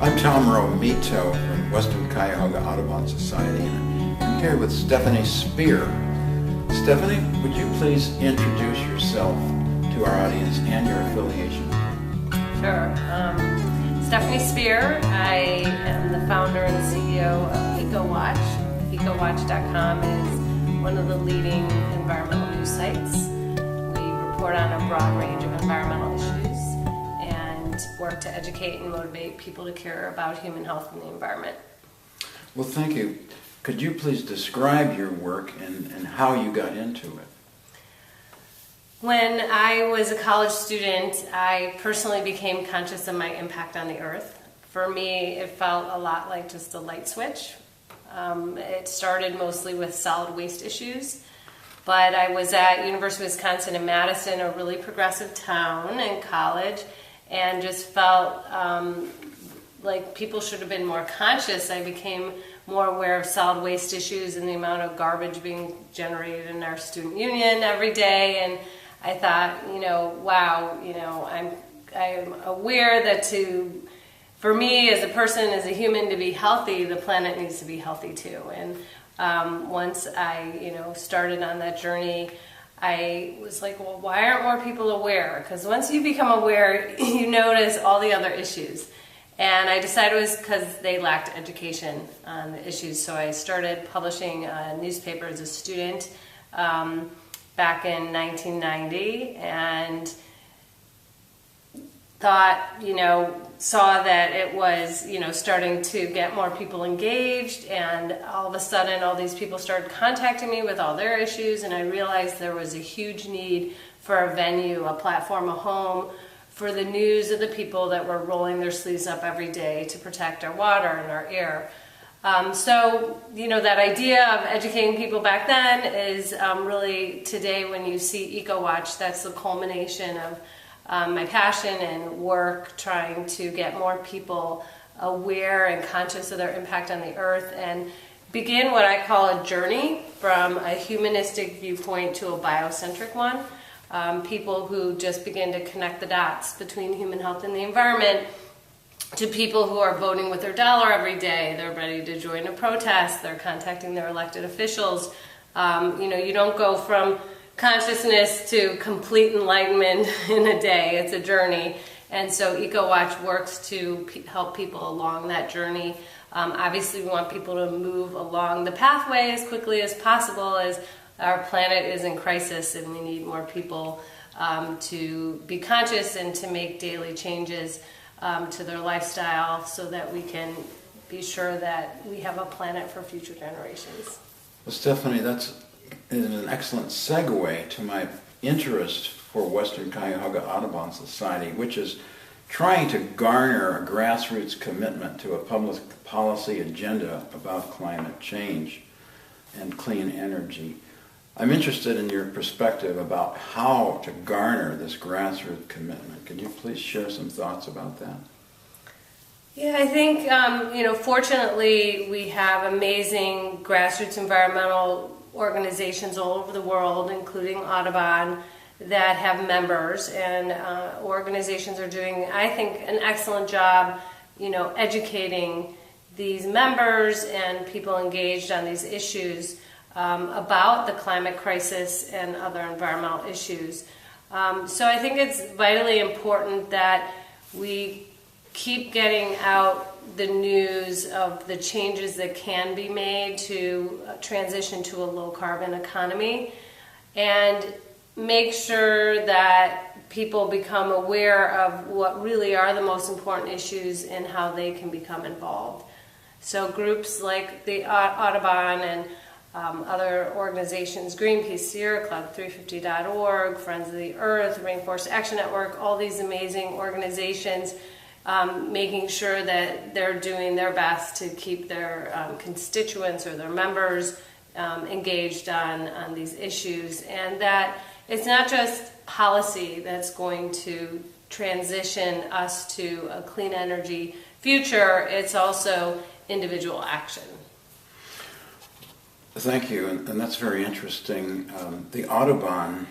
I'm Tom Romito from Western Cuyahoga Audubon Society, and I'm here with Stefanie Spear. Stefanie, would you please introduce yourself to our audience and your affiliation? Sure. Stefanie Spear. I am the founder and CEO of EcoWatch. EcoWatch.com is one of the leading environmental news sites. We report on a broad range of environmental issues and work to educate and motivate people to care about human health and the environment. Well, thank you. Could you please describe your work and how you got into it? When I was a college student, I personally became conscious of my impact on the earth. For me, it felt a lot like just a light switch. It started mostly with solid waste issues, but I was at University of Wisconsin in Madison, a really progressive town, in college, and just felt like people should have been more conscious. I became more aware of solid waste issues and the amount of garbage being generated in our student union every day, and I thought, wow, I'm aware that for me as a person, as a human, to be healthy, the planet needs to be healthy too. And once I, started on that journey, I was like, well, why aren't more people aware? Because once you become aware, you notice all the other issues. And I decided it was because they lacked education on the issues. So I started publishing a newspaper as a student back in 1990, and thought, saw that it was, starting to get more people engaged, and all of a sudden all these people started contacting me with all their issues, and I realized there was a huge need for a venue, a platform, a home for the news of the people that were rolling their sleeves up every day to protect our water and our air. So, that idea of educating people back then is really today when you see EcoWatch, that's the culmination of my passion and work trying to get more people aware and conscious of their impact on the earth and begin what I call a journey from a humanistic viewpoint to a biocentric one. People who just begin to connect the dots between human health and the environment, to people who are voting with their dollar every day. They're ready to join a protest. They're contacting their elected officials. You don't go from consciousness to complete enlightenment in a day. It's a journey. And so EcoWatch works to help people along that journey. Obviously, we want people to move along the pathway as quickly as possible, as our planet is in crisis and we need more people to be conscious and to make daily changes to their lifestyle so that we can be sure that we have a planet for future generations. Well, Stefanie, that's an excellent segue to my interest for Western Cuyahoga Audubon Society, which is trying to garner a grassroots commitment to a public policy agenda about climate change and clean energy. I'm interested in your perspective about how to garner this grassroots commitment. Could you please share some thoughts about that? Yeah, I think, fortunately we have amazing grassroots environmental organizations all over the world, including Audubon, that have members, and organizations are doing, I think, an excellent job, educating these members and people engaged on these issues about the climate crisis and other environmental issues. So I think it's vitally important that we keep getting out the news of the changes that can be made to transition to a low-carbon economy, and make sure that people become aware of what really are the most important issues and how they can become involved. So groups like the Audubon and other organizations, Greenpeace, Sierra Club, 350.org, Friends of the Earth, Rainforest Action Network, all these amazing organizations, making sure that they're doing their best to keep their constituents or their members engaged on these issues, and that it's not just policy that's going to transition us to a clean energy future, it's also individual action. Thank you, and that's very interesting. The Audubon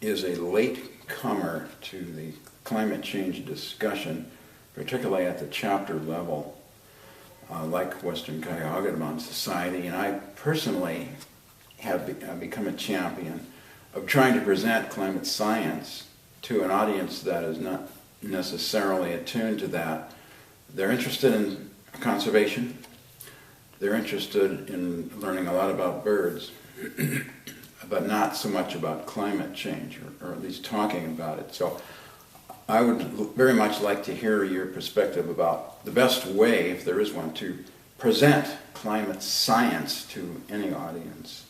is a late comer to the climate change discussion. particularly at the chapter level, like Western Cuyahoga Audubon Society, and I personally have become a champion of trying to present climate science to an audience that is not necessarily attuned to that. They're interested in conservation. They're interested in learning a lot about birds, but not so much about climate change, or at least talking about it. So I would very much like to hear your perspective about the best way, if there is one, to present climate science to any audience.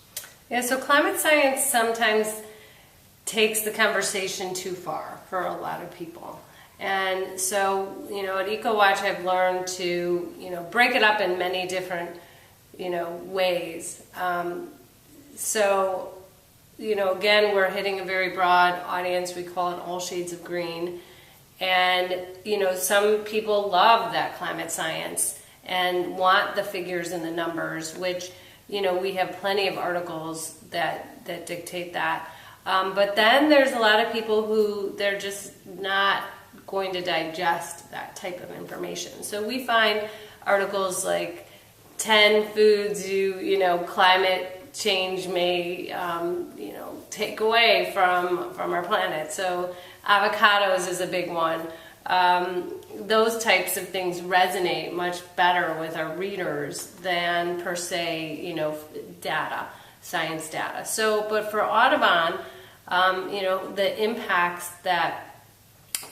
Yeah, so climate science sometimes takes the conversation too far for a lot of people. And so, at EcoWatch I've learned to, break it up in many different, ways. Again, we're hitting a very broad audience. We call it all shades of green. And, some people love that climate science and want the figures and the numbers, which, we have plenty of articles that dictate that. But then there's a lot of people who they're just not going to digest that type of information. So we find articles like 10 foods climate change may, take away from our planet. So avocados is a big one. Those types of things resonate much better with our readers than per se, data, science data. So, but for Audubon, the impacts that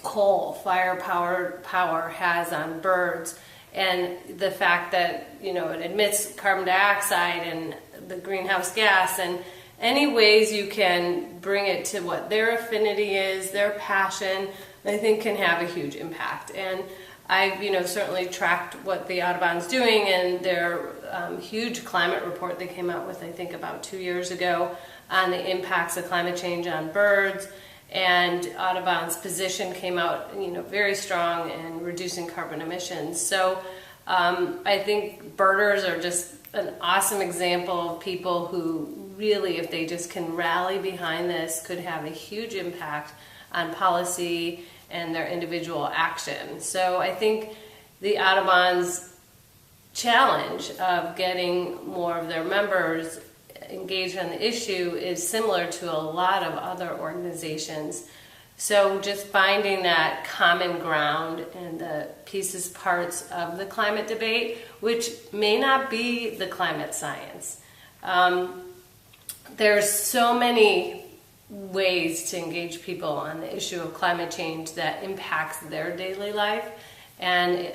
coal-fired power has on birds, and the fact that it emits carbon dioxide and the greenhouse gas, and any ways you can bring it to what their affinity is, their passion, I think can have a huge impact. And I've certainly tracked what the Audubon's doing, and their huge climate report they came out with, I think about 2 years ago, on the impacts of climate change on birds. And Audubon's position came out, very strong in reducing carbon emissions. So I think birders are just an awesome example of people who really, if they just can rally behind this, could have a huge impact on policy and their individual action. So I think the Audubon's challenge of getting more of their members engaged on the issue is similar to a lot of other organizations. So just finding that common ground and the pieces, parts of the climate debate, which may not be the climate science. There's so many ways to engage people on the issue of climate change that impacts their daily life. And,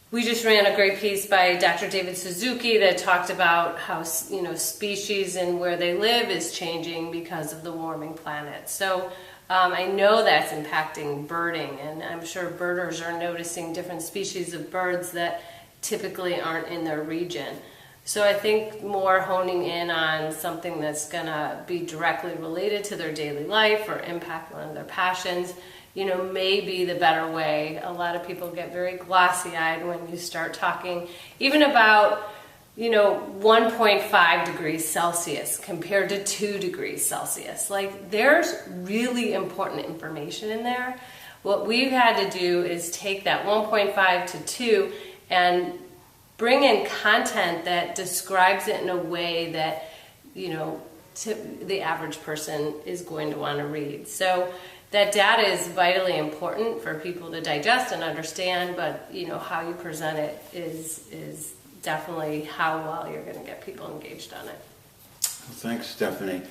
we just ran a great piece by Dr. David Suzuki that talked about how, species and where they live is changing because of the warming planet. So I know that's impacting birding, and I'm sure birders are noticing different species of birds that typically aren't in their region. So I think more honing in on something that's going to be directly related to their daily life or impact one of their passions, may be the better way. A lot of people get very glossy-eyed when you start talking even about, 1.5 degrees Celsius compared to 2 degrees Celsius. Like, there's really important information in there. What we've had to do is take that 1.5 to 2 and bring in content that describes it in a way that, the average person is going to want to read. So that data is vitally important for people to digest and understand, but how you present it is definitely how well you're going to get people engaged on it. Thanks, Stefanie.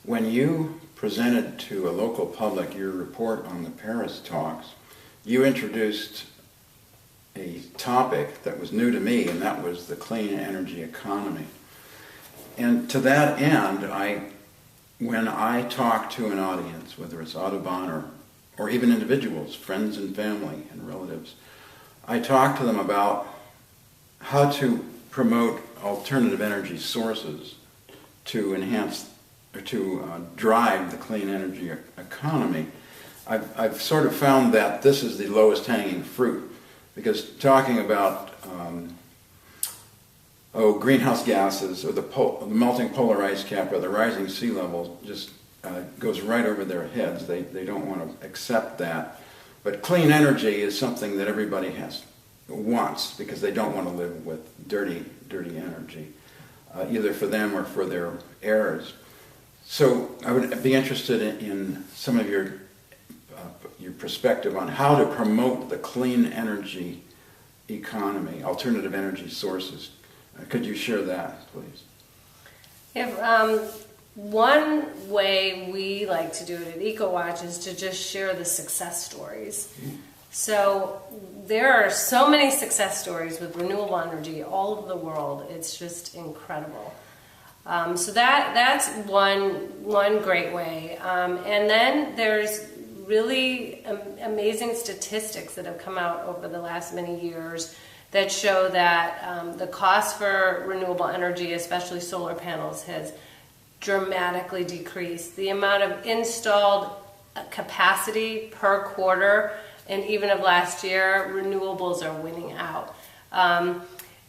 When you presented to a local public your report on the Paris talks, you introduced a topic that was new to me, and that was the clean energy economy. And to that end, when I talk to an audience, whether it's Audubon or even individuals, friends and family and relatives, I talk to them about how to promote alternative energy sources to enhance or to drive the clean energy economy. I've sort of found that this is the lowest hanging fruit, because talking about greenhouse gases or the melting polar ice cap or the rising sea level just goes right over their heads. They don't want to accept that. But clean energy is something that everybody wants, because they don't want to live with dirty energy, either for them or for their heirs. So I would be interested in some of your perspective on how to promote the clean energy economy, alternative energy sources. Could you share that, please? One way we like to do it at EcoWatch is to just share the success stories. So there are so many success stories with renewable energy all over the world. It's just incredible. So that's one great way. And then there's really amazing statistics that have come out over the last many years that show that the cost for renewable energy, especially solar panels, has dramatically decreased. The amount of installed capacity per quarter, and even of last year, renewables are winning out.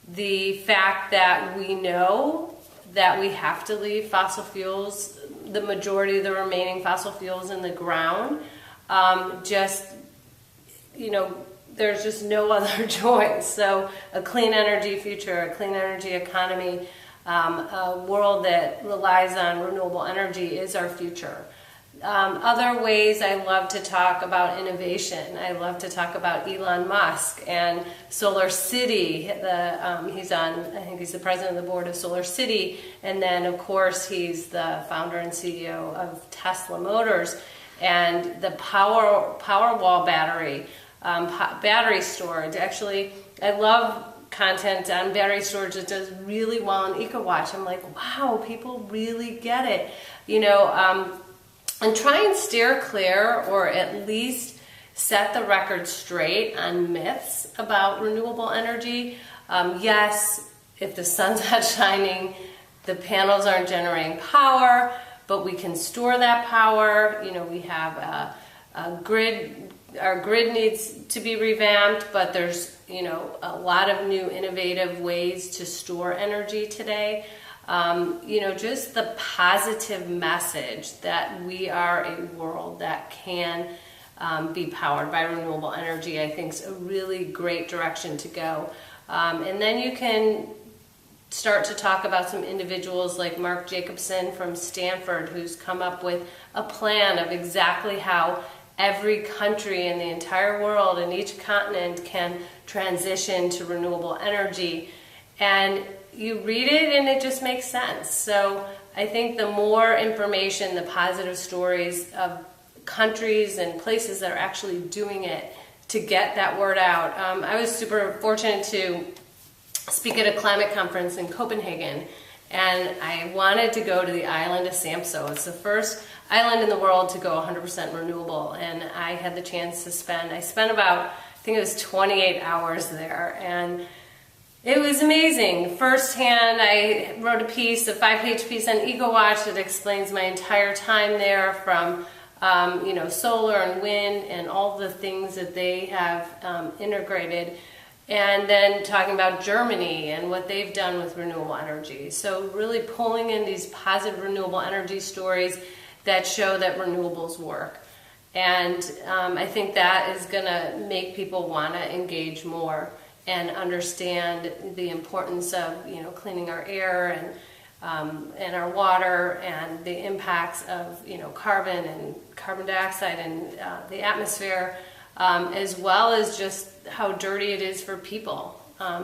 The fact that we know that we have to leave fossil fuels, the majority of the remaining fossil fuels in the ground, there's just no other choice. So a clean energy future, a clean energy economy, a world that relies on renewable energy is our future. Other ways I love to talk about innovation. I love to talk about Elon Musk and Solar City. I think he's the president of the board of Solar City, and then of course he's the founder and CEO of Tesla Motors, and the Powerwall battery, battery storage. Actually, I love content on battery storage that does really well on EcoWatch. I'm like, wow, people really get it, and try and steer clear, or at least set the record straight on myths about renewable energy. Yes, if the sun's not shining, the panels aren't generating power, but we can store that power. We have a grid. Our grid needs to be revamped, but there's a lot of new innovative ways to store energy today. Just the positive message that we are a world that can be powered by renewable energy, I think is a really great direction to go. And then you can start to talk about some individuals like Mark Jacobson from Stanford, who's come up with a plan of exactly how every country in the entire world and each continent can transition to renewable energy. And you read it and it just makes sense. So I think the more information, the positive stories of countries and places that are actually doing it to get that word out. I was super fortunate to speak at a climate conference in Copenhagen, and I wanted to go to the island of Samso. It's the first island in the world to go 100% renewable, and I had the chance to spend about, I think it was 28 hours there, and it was amazing. Firsthand, I wrote a 5-page piece on EcoWatch that explains my entire time there, from solar and wind and all the things that they have integrated, and then talking about Germany and what they've done with renewable energy. So really pulling in these positive renewable energy stories that show that renewables work. And I think that is going to make people want to engage more and understand the importance of cleaning our air and our water, and the impacts of carbon and carbon dioxide in the atmosphere, as well as just how dirty it is for people.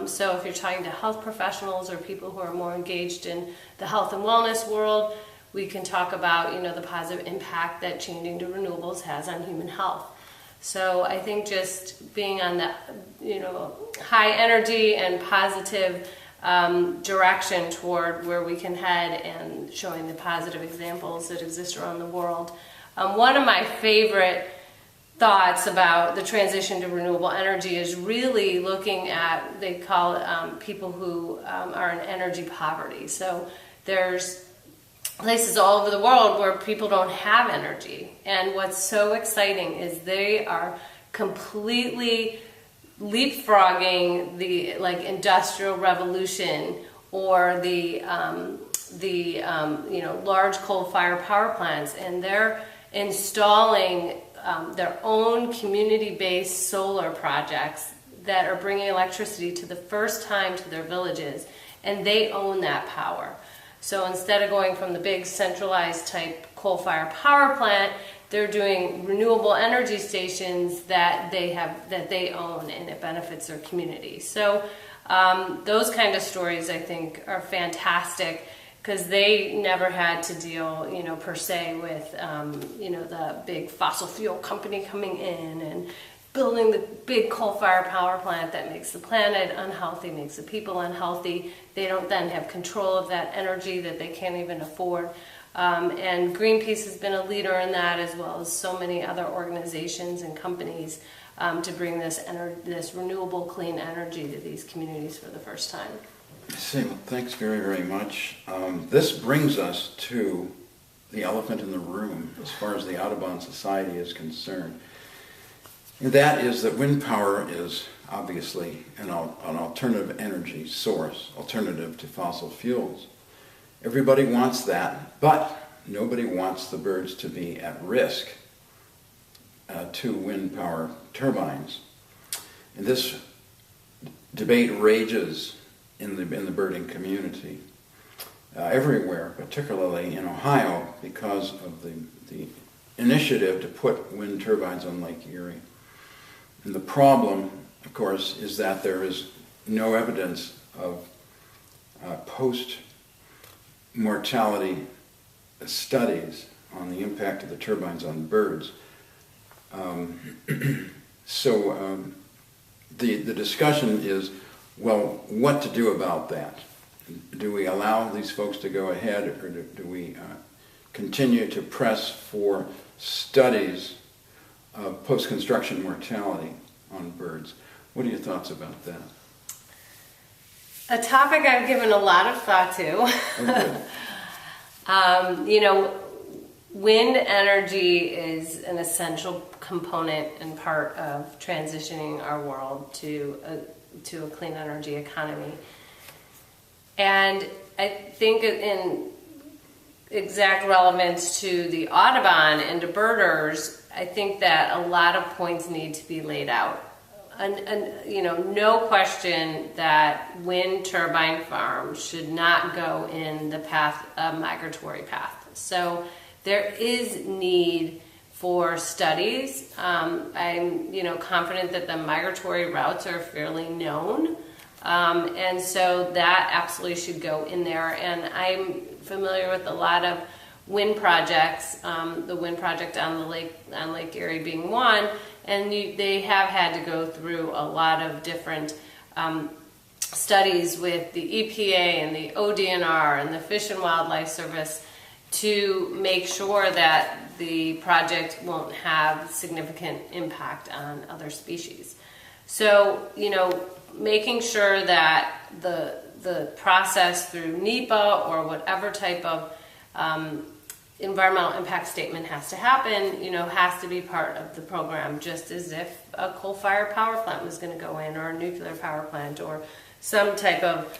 So if you're talking to health professionals or people who are more engaged in the health and wellness world, we can talk about the positive impact that changing to renewables has on human health. So I think just being on the high energy and positive direction toward where we can head, and showing the positive examples that exist around the world. One of my favorite thoughts about the transition to renewable energy is really looking at, they call it people who are in energy poverty. So there's places all over the world where people don't have energy, and what's so exciting is they are completely leapfrogging the industrial revolution, or the large coal-fired power plants, and they're installing their own community-based solar projects that are bringing electricity to the first time to their villages, and they own that power. So instead of going from the big centralized type coal-fired power plant, they're doing renewable energy stations that they own, and it benefits their community. So those kind of stories, I think, are fantastic, because they never had to deal, per se with, the big fossil fuel company coming in and building the big coal-fired power plant that makes the planet unhealthy, makes the people unhealthy. They don't then have control of that energy that they can't even afford. And Greenpeace has been a leader in that, as well as so many other organizations and companies, to bring this renewable clean energy to these communities for the first time. I see. Well, thanks very, very much. This brings us to the elephant in the room as far as the Audubon Society is concerned. And that is that wind power is obviously an alternative energy source, alternative to fossil fuels. Everybody wants that, but nobody wants the birds to be at risk to wind power turbines. And this debate rages in the birding community everywhere, particularly in Ohio, because of the initiative to put wind turbines on Lake Erie. And the problem, of course, is that there is no evidence of post-mortality studies on the impact of the turbines on birds. So the discussion is, well, what to do about that? Do we allow these folks to go ahead, or do we continue to press for studies of post-construction mortality on birds? What are your thoughts about that? A topic I've given a lot of thought to. Okay. Wind energy is an essential component and part of transitioning our world to a clean energy economy. And I think in exact relevance to the Audubon and to birders, I think that a lot of points need to be laid out. No question that wind turbine farms should not go in the path, migratory path. So there is need for studies. I'm, confident that the migratory routes are fairly known. And so that absolutely should go in there. And I'm familiar with a lot of wind projects, the wind project on Lake Erie being one, and they have had to go through a lot of different studies with the EPA and the ODNR and the Fish and Wildlife Service to make sure that the project won't have significant impact on other species. So, making sure that the process through NEPA or whatever type of environmental impact statement has to happen, has to be part of the program, just as if a coal-fired power plant was going to go in, or a nuclear power plant, or some type of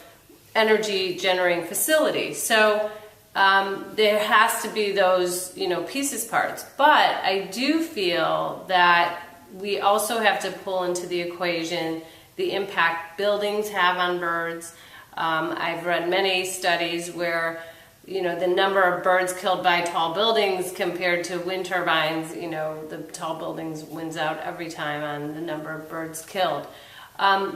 energy generating facility. So there has to be those, pieces parts. But I do feel that we also have to pull into the equation the impact buildings have on birds. I've read many studies where, the number of birds killed by tall buildings compared to wind turbines, the tall buildings wins out every time on the number of birds killed.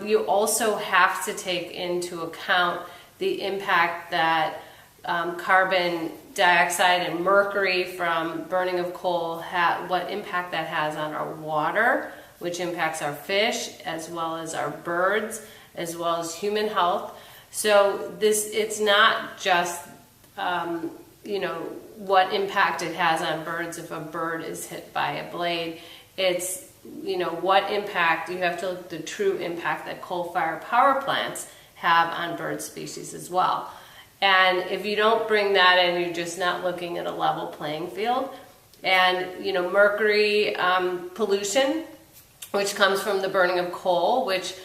You also have to take into account the impact that carbon dioxide and mercury from burning of coal, what impact that has on our water, which impacts our fish, as well as our birds, as well as human health. So it's not just, what impact it has on birds if a bird is hit by a blade. It's, what impact, you have to look at the true impact that coal-fired power plants have on bird species as well. And if you don't bring that in, you're just not looking at a level playing field. And, mercury pollution, which comes from the burning of coal, which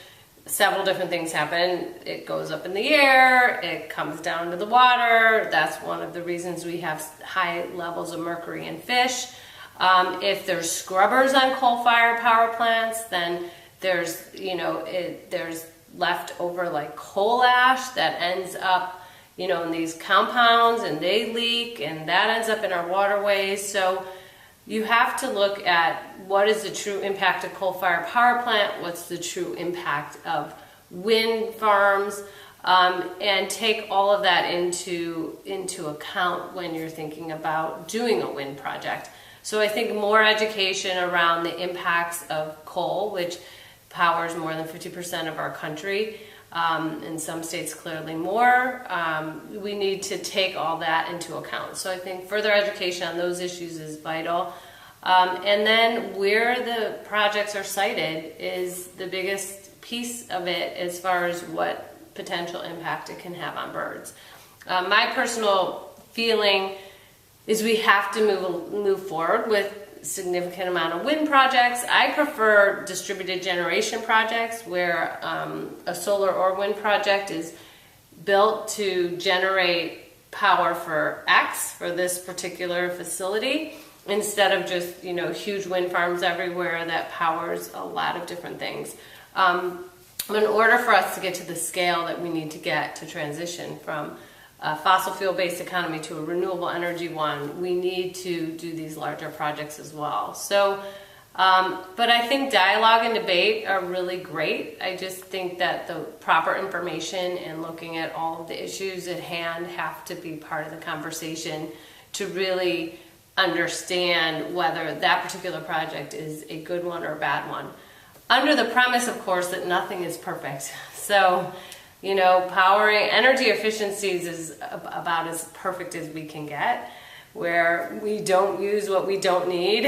several different things happen. It goes up in the air, it comes down to the water. That's one of the reasons we have high levels of mercury in fish. If there's scrubbers on coal-fired power plants, then there's, there's leftover like coal ash that ends up, in these compounds, and they leak, and that ends up in our waterways. So you have to look at what is the true impact of coal-fired power plant, what's the true impact of wind farms, and take all of that into account when you're thinking about doing a wind project. So I think more education around the impacts of coal, which powers more than 50% of our country, in some states clearly more. We need to take all that into account. So I think further education on those issues is vital. And then where the projects are sited is the biggest piece of it as far as what potential impact it can have on birds. My personal feeling is we have to move forward with significant amount of wind projects. I prefer distributed generation projects where a solar or wind project is built to generate power for X for this particular facility, instead of just huge wind farms everywhere that powers a lot of different things. In order for us to get to the scale that we need to get to transition from a fossil fuel-based economy to a renewable energy one, we need to do these larger projects as well. So, but I think dialogue and debate are really great. I just think that the proper information and looking at all of the issues at hand have to be part of the conversation to really understand whether that particular project is a good one or a bad one. Under the premise, of course, that nothing is perfect. So, powering energy efficiencies is about as perfect as we can get, where we don't use what we don't need,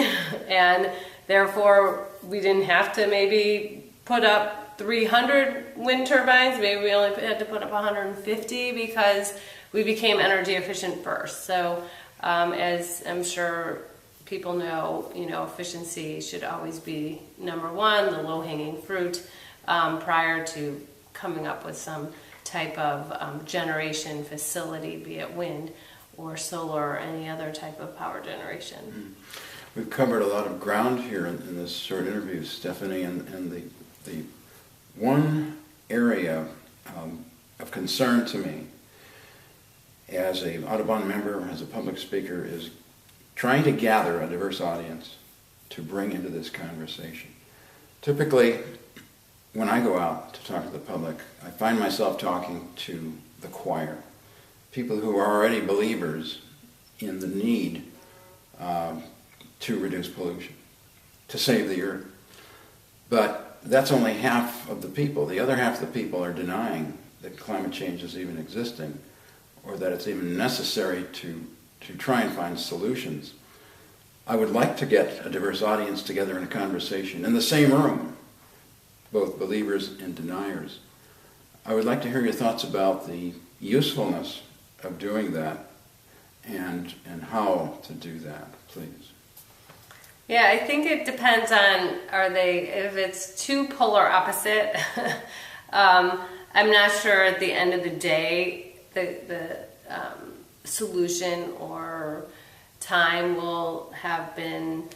and therefore we didn't have to maybe put up 300 wind turbines. Maybe we only had to put up 150 because we became energy efficient first. So, as I'm sure people know, efficiency should always be number one, the low-hanging fruit, prior to coming up with some type of generation facility, be it wind or solar or any other type of power generation. We've covered a lot of ground here in this short interview, Stefanie, and the one area of concern to me as an Audubon member, as a public speaker, is trying to gather a diverse audience to bring into this conversation. Typically, when I go out to talk to the public, I find myself talking to the choir, people who are already believers in the need to reduce pollution, to save the earth. But that's only half of the people. The other half of the people are denying that climate change is even existing, or that it's even necessary to try and find solutions. I would like to get a diverse audience together in a conversation in the same room, both believers and deniers. I would like to hear your thoughts about the usefulness of doing that and how to do that, please. Yeah, I think it depends on, if it's too polar opposite, I'm not sure at the end of the day the solution or time will have been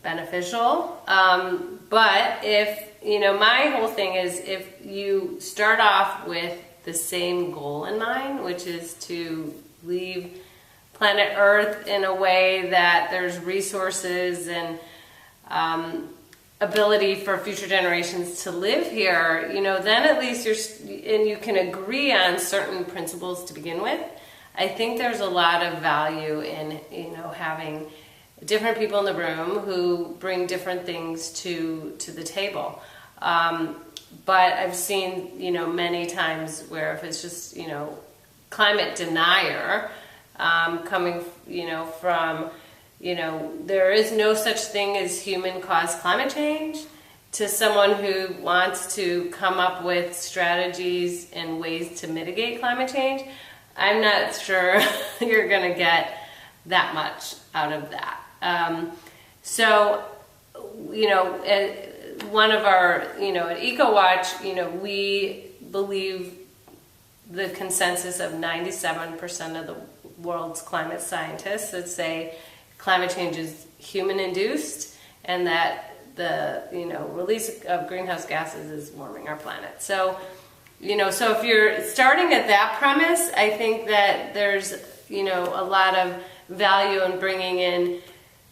beneficial. But if, my whole thing is if you start off with the same goal in mind, which is to leave planet Earth in a way that there's resources and ability for future generations to live here, then at least you can agree on certain principles to begin with. I think there's a lot of value in, having different people in the room who bring different things to the table. But I've seen, many times where if it's just, climate denier, coming, from, there is no such thing as human-caused climate change, to someone who wants to come up with strategies and ways to mitigate climate change, I'm not sure you're going to get that much out of that. One of our, at EcoWatch, we believe the consensus of 97% of the world's climate scientists that say climate change is human-induced and that the release of greenhouse gases is warming our planet. So, so if you're starting at that premise, I think that there's, a lot of value in bringing in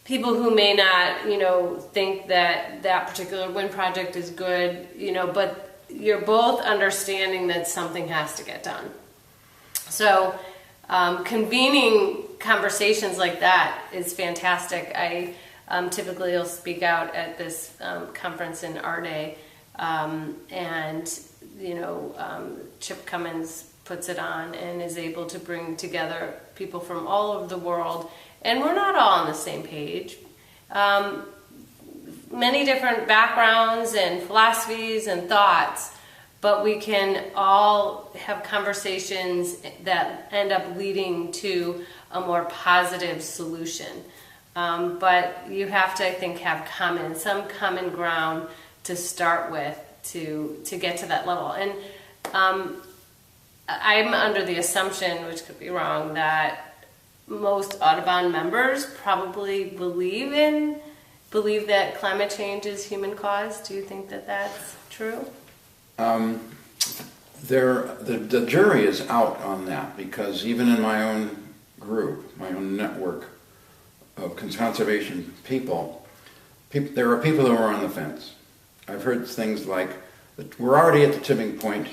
people who may not, think that that particular wind project is good, but you're both understanding that something has to get done. So convening conversations like that is fantastic. I typically will speak out at this conference in our day, and Chip Cummins puts it on and is able to bring together people from all over the world, and we're not all on the same page. Many different backgrounds and philosophies and thoughts, but we can all have conversations that end up leading to a more positive solution. But you have to, I think, have some common ground to start with to get to that level. And I'm under the assumption, which could be wrong, that most Audubon members probably believe that climate change is human caused. Do you think that that's true? The jury is out on that, because even in my own group, my own network of conservation people, there are people who are on the fence. I've heard things like, we're already at the tipping point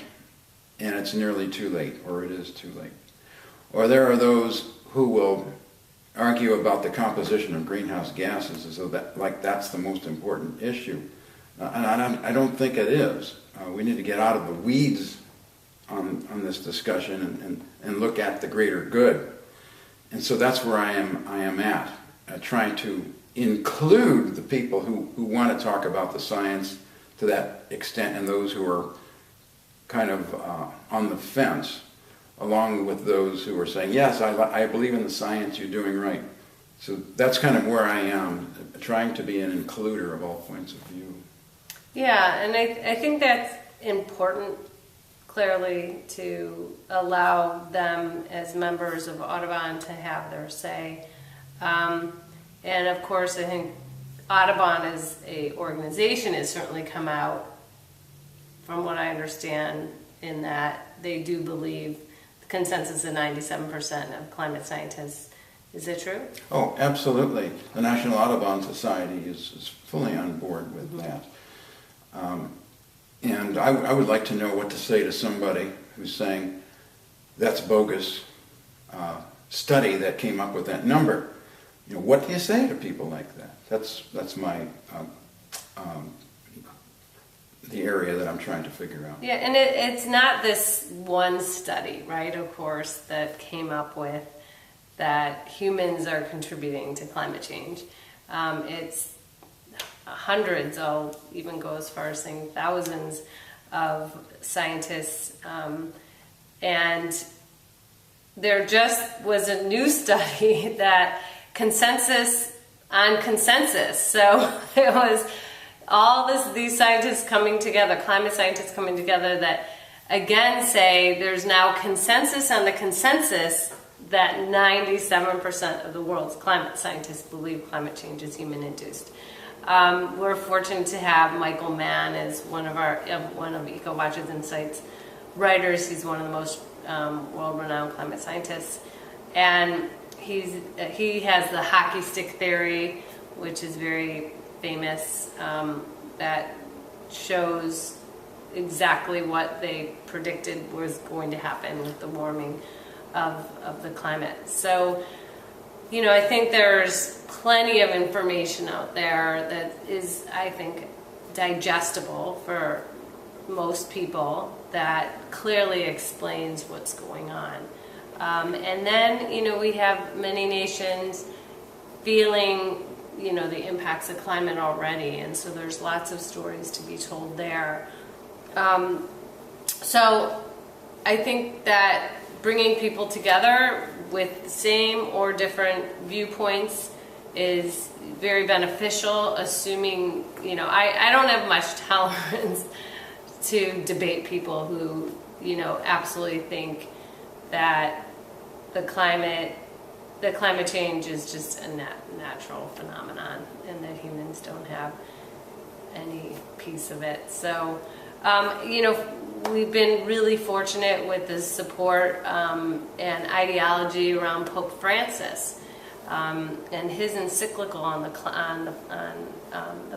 and it's nearly too late, or it is too late. Or there are those who will argue about the composition of greenhouse gases as though that's the most important issue. And I don't think it is. We need to get out of the weeds on this discussion and look at the greater good. And so that's where I am at, trying to include the people who want to talk about the science to that extent, and those who are kind of on the fence, along with those who are saying, yes, I believe in the science, you're doing right. So that's kind of where I am, trying to be an includer of all points of view. Yeah, and I think that's important, clearly, to allow them as members of Audubon to have their say. And of course, I think Audubon as an organization has certainly come out, from what I understand, in that they do believe the consensus of 97% of climate scientists. Is it true? Oh, absolutely. The National Audubon Society is fully on board with that. And I would like to know what to say to somebody who's saying, that's bogus study that came up with that number. What do you say to people like that? That's my the area that I'm trying to figure out. Yeah, and it's not this one study, right, of course, that came up with that humans are contributing to climate change. It's hundreds, I'll even go as far as saying thousands of scientists. And there just was a new study that consensus on consensus. So it was all these scientists coming together, climate scientists coming together, that again say there's now consensus on the consensus that 97% of the world's climate scientists believe climate change is human-induced. We're fortunate to have Michael Mann as one of EcoWatch's Insights writers. He's one of the most world-renowned climate scientists, and he has the hockey stick theory, which is very famous, that shows exactly what they predicted was going to happen with the warming of the climate. So, I think there's plenty of information out there that is, I think, digestible for most people, that clearly explains what's going on. And then, we have many nations feeling, the impacts of climate already, and so there's lots of stories to be told there. So I think that bringing people together with the same or different viewpoints is very beneficial, assuming, I don't have much tolerance to debate people who, absolutely think that the climate that climate change is just a natural phenomenon and that humans don't have any piece of it. So, we've been really fortunate with the support and ideology around Pope Francis and his encyclical on the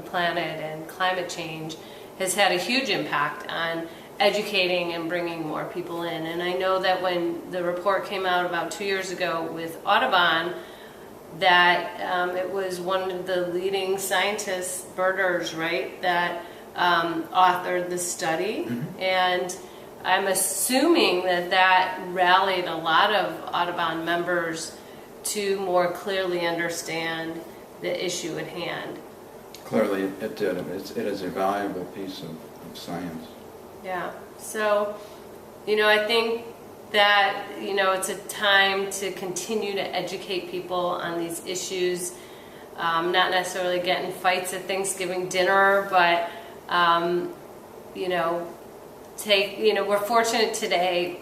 planet and climate change has had a huge impact on educating and bringing more people in. And I know that when the report came out about 2 years ago with Audubon, that it was one of the leading scientists, birders, right, that authored the study. Mm-hmm. And I'm assuming that rallied a lot of Audubon members to more clearly understand the issue at hand. Clearly it did. It is a valuable piece of science. Yeah. So, I think that, it's a time to continue to educate people on these issues. Not necessarily get in fights at Thanksgiving dinner, but, we're fortunate today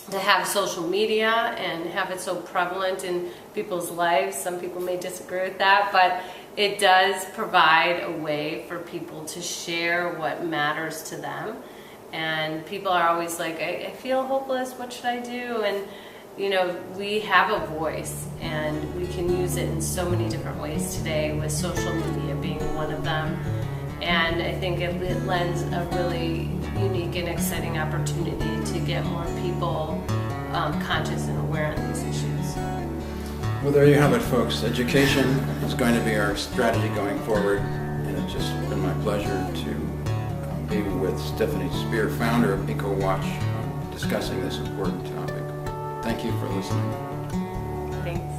to have social media and have it so prevalent in people's lives. Some people may disagree with that, but it does provide a way for people to share what matters to them. And people are always like, I feel hopeless, what should I do? And, we have a voice and we can use it in so many different ways today, with social media being one of them. And I think it lends a really unique and exciting opportunity to get more people conscious and aware of these issues. Well, there you have it, folks. Education is going to be our strategy going forward, and it's just been my pleasure to be with Stefanie Spear, founder of EcoWatch, discussing this important topic. Thank you for listening. Thanks.